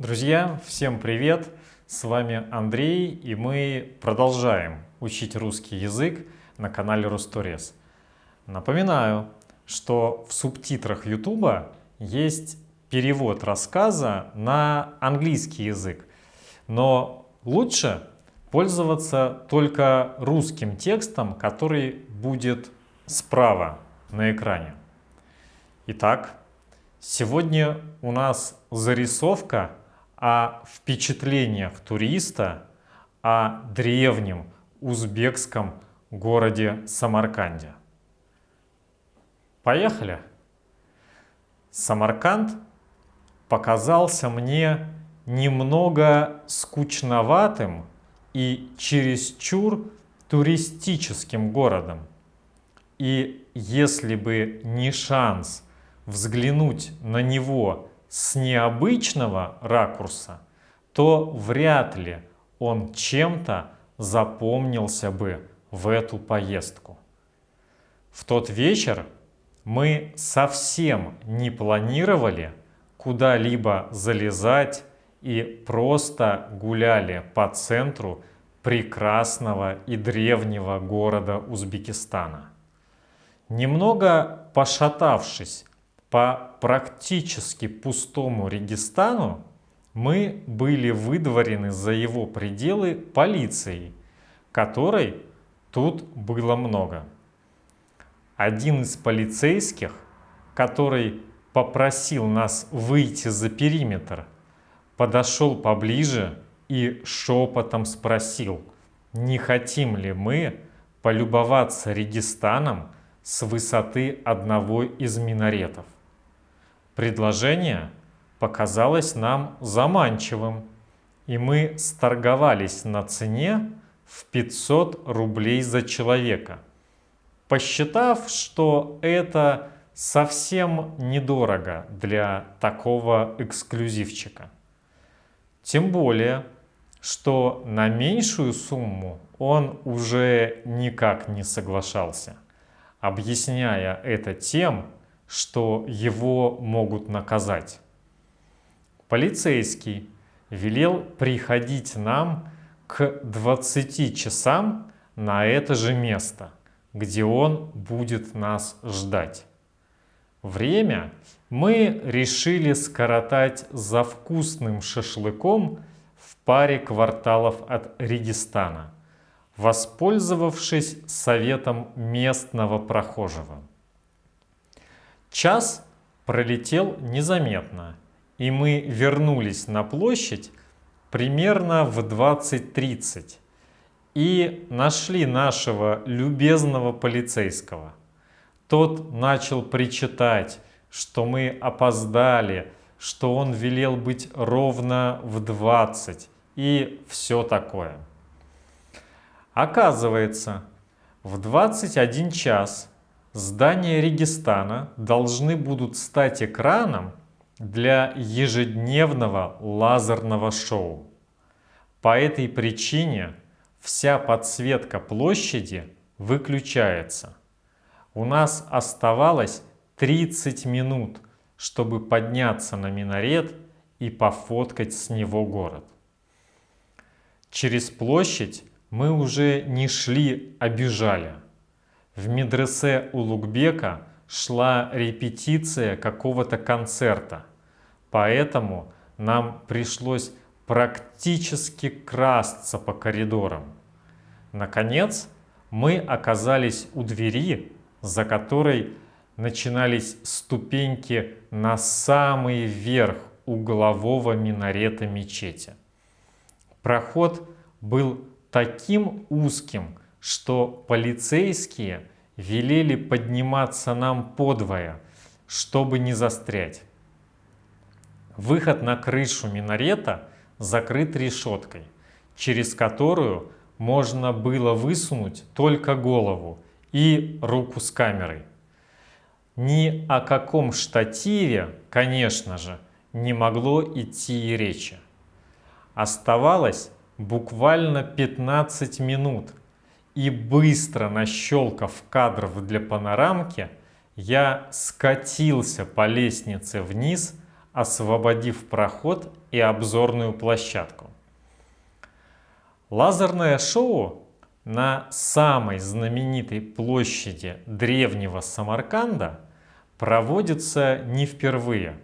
Друзья, всем привет! С вами Андрей, и мы продолжаем учить русский язык на канале Русторез. Напоминаю, что в субтитрах YouTube есть перевод рассказа на английский язык, но лучше пользоваться только русским текстом, который будет справа на экране. Итак, сегодня у нас зарисовка о впечатлениях туриста о древнем узбекском городе Самарканде. Поехали! Самарканд показался мне немного скучноватым и чересчур туристическим городом. И если бы не шанс взглянуть на него с необычного ракурса, то вряд ли он чем-то запомнился бы в эту поездку. В тот вечер мы совсем не планировали куда-либо залезать и просто гуляли по центру прекрасного и древнего города Узбекистана. Немного пошатавшись по практически пустому Регистану, мы были выдворены за его пределы полицией, которой тут было много. Один из полицейских, который попросил нас выйти за периметр, подошел поближе и шепотом спросил, не хотим ли мы полюбоваться Регистаном с высоты одного из минаретов. Предложение показалось нам заманчивым, и мы сторговались на цене в 500 рублей за человека, посчитав, что это совсем недорого для такого эксклюзивчика. Тем более, что на меньшую сумму он уже никак не соглашался, объясняя это тем, что его могут наказать. Полицейский велел приходить нам к 20 часам на это же место, где он будет нас ждать. Время мы решили скоротать за вкусным шашлыком в паре кварталов от Регистана, воспользовавшись советом местного прохожего. Час пролетел незаметно, и мы вернулись на площадь примерно в 20:30 и нашли нашего любезного полицейского. Тот начал причитать, что мы опоздали, что он велел быть ровно в 20 и все такое. Оказывается, в 21 час здания Регистана должны будут стать экраном для ежедневного лазерного шоу. По этой причине вся подсветка площади выключается. У нас оставалось 30 минут, чтобы подняться на минарет и пофоткать с него город. Через площадь мы уже не шли, а бежали. В медресе Улугбека шла репетиция какого-то концерта, поэтому нам пришлось практически красться по коридорам. Наконец, мы оказались у двери, за которой начинались ступеньки на самый верх углового минарета мечети. Проход был таким узким, что полицейские велели подниматься нам подвое, чтобы не застрять. Выход на крышу минарета закрыт решеткой, через которую можно было высунуть только голову и руку с камерой. Ни о каком штативе, конечно же, не могло идти и речи. Оставалось буквально 15 минут, и быстро нащелкав кадров для панорамки, я скатился по лестнице вниз, освободив проход и обзорную площадку. Лазерное шоу на самой знаменитой площади древнего Самарканда проводится не впервые.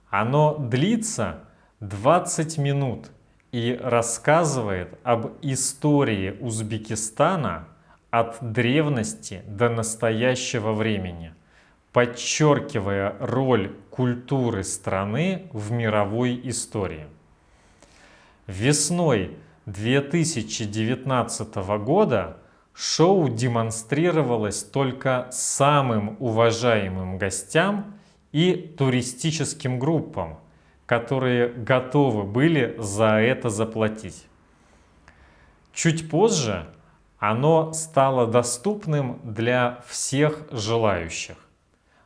Оно длится 20 минут и рассказывает об истории Узбекистана от древности до настоящего времени, подчеркивая роль культуры страны в мировой истории. Весной 2019 года шоу демонстрировалось только самым уважаемым гостям и туристическим группам, которые готовы были за это заплатить. Чуть позже оно стало доступным для всех желающих.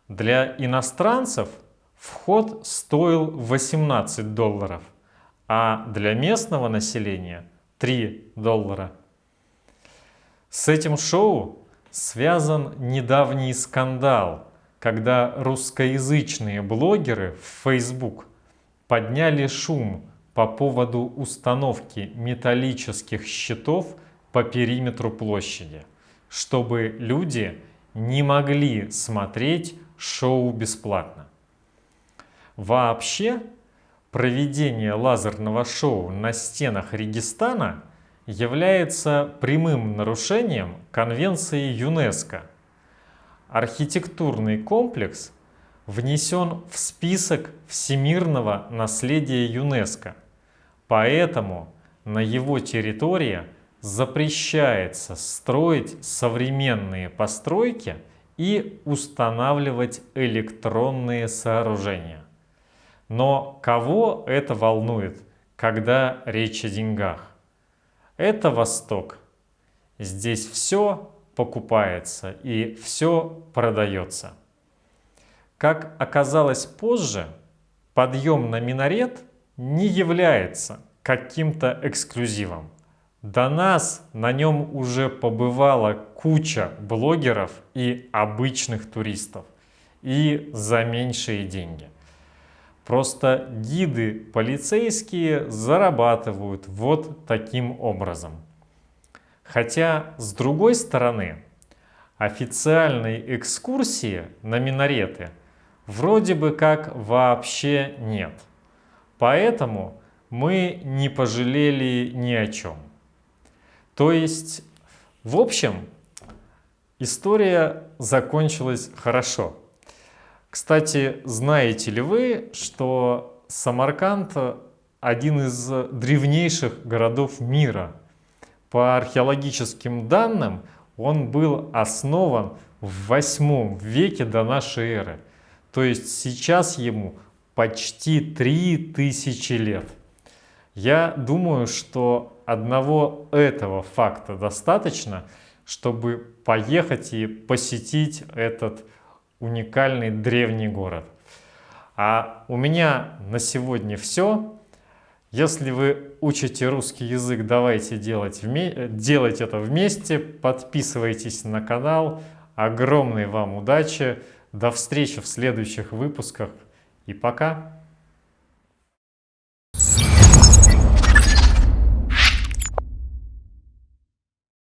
Для иностранцев вход стоил $18, а для местного населения $3. С этим шоу связан недавний скандал, когда русскоязычные блогеры в Facebook подняли шум по поводу установки металлических щитов по периметру площади, чтобы люди не могли смотреть шоу бесплатно. Вообще, проведение лазерного шоу на стенах Регистана является прямым нарушением Конвенции ЮНЕСКО. Архитектурный комплекс внесен в список всемирного наследия ЮНЕСКО, поэтому на его территории запрещается строить современные постройки и устанавливать электронные сооружения. Но кого это волнует, когда речь о деньгах? Это Восток. Здесь все покупается и все продается. Как оказалось позже, подъем на минарет не является каким-то эксклюзивом. До нас на нем уже побывала куча блогеров и обычных туристов. И за меньшие деньги. Просто гиды полицейские зарабатывают вот таким образом. Хотя, с другой стороны, официальной экскурсии на минареты вроде бы как вообще нет. Поэтому мы не пожалели ни о чем. То есть, в общем, история закончилась хорошо. Кстати, знаете ли вы, что Самарканд один из древнейших городов мира? По археологическим данным, он был основан в 8 веке до нашей эры. То есть сейчас ему почти 3000 лет. Я думаю, что одного этого факта достаточно, чтобы поехать и посетить этот уникальный древний город. А у меня на сегодня все. Если вы учите русский язык, давайте делать это вместе. Подписывайтесь на канал. Огромной вам удачи. До встречи в следующих выпусках. И пока.